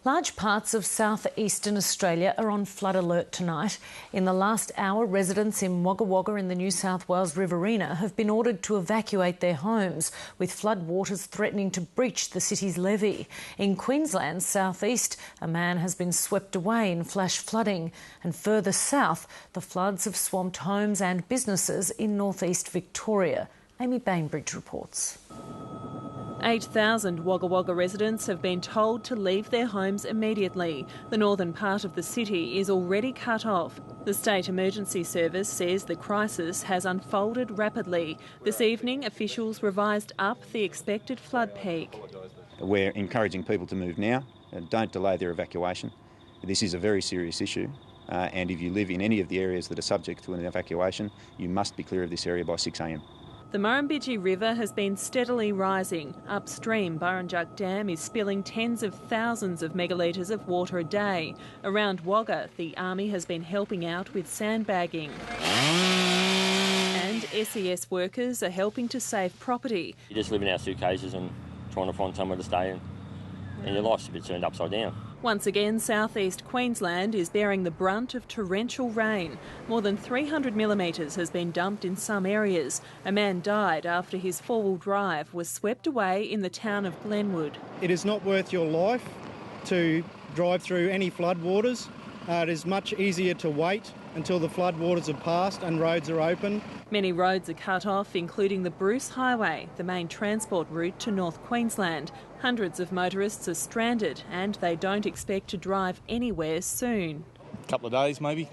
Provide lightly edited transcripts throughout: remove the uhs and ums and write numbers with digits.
Large parts of south-eastern Australia are on flood alert tonight. In the last hour, residents in Wagga Wagga in the New South Wales Riverina have been ordered to evacuate their homes, with flood waters threatening to breach the city's levee. In Queensland's south-east, a man has been swept away in flash flooding. And further south, the floods have swamped homes and businesses in north-east Victoria. Amy Bainbridge reports. 8,000 Wagga Wagga residents have been told to leave their homes immediately. The northern part of the city is already cut off. The State Emergency Service says the crisis has unfolded rapidly. This evening, officials revised up the expected flood peak. We're encouraging people to move now and don't delay their evacuation. This is a very serious issue. And if you live in any of the areas that are subject to an evacuation, you must be clear of this area by 6 a.m. The Murrumbidgee River has been steadily rising. Upstream, Burrinjuck Dam is spilling tens of thousands of megalitres of water a day. Around Wagga, the Army has been helping out with sandbagging. And SES workers are helping to save property. You just live in our suitcases and trying to find somewhere to stay and your life's a bit turned upside down. Once again, southeast Queensland is bearing the brunt of torrential rain. More than 300 millimetres has been dumped in some areas. A man died after his four-wheel drive was swept away in the town of Glenwood. It is not worth your life to drive through any floodwaters. It is much easier to wait until the floodwaters have passed and roads are open. Many roads are cut off, including the Bruce Highway, the main transport route to North Queensland. Hundreds of motorists are stranded and they don't expect to drive anywhere soon. A couple of days maybe.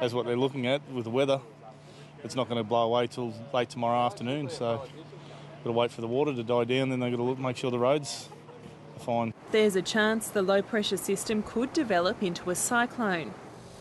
That's what they're looking at with the weather. It's not going to blow away till late tomorrow afternoon, so got to wait for the water to die down, then they've got to make sure the roads are fine. There's a chance the low-pressure system could develop into a cyclone.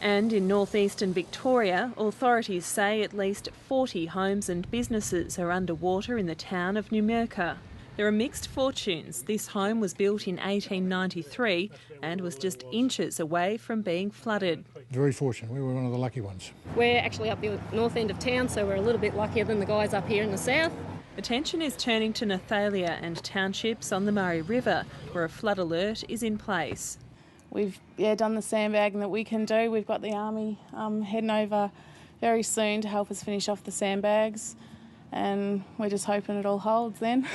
And in northeastern Victoria, authorities say at least 40 homes and businesses are underwater in the town of Numurkah. There are mixed fortunes. This home was built in 1893 and was just inches away from being flooded. Very fortunate. We were one of the lucky ones. We're actually up the north end of town, so we're a little bit luckier than the guys up here in the south. Attention is turning to Nathalia and townships on the Murray River, where a flood alert is in place. We've done the sandbagging that we can do. We've got the Army heading over very soon to help us finish off the sandbags, and we're just hoping it all holds then.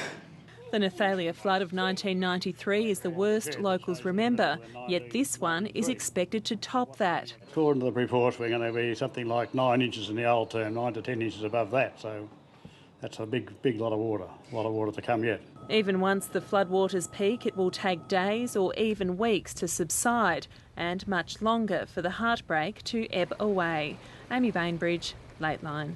The Nathalia flood of 1993 is the worst locals remember, yet this one is expected to top that. According to the reports, we're going to be something like 9 inches in the old term, 9 to 10 inches above that, so that's a big lot of water to come yet. Even once the floodwaters peak, it will take days or even weeks to subside and much longer for the heartbreak to ebb away. Amy Bainbridge, Lateline.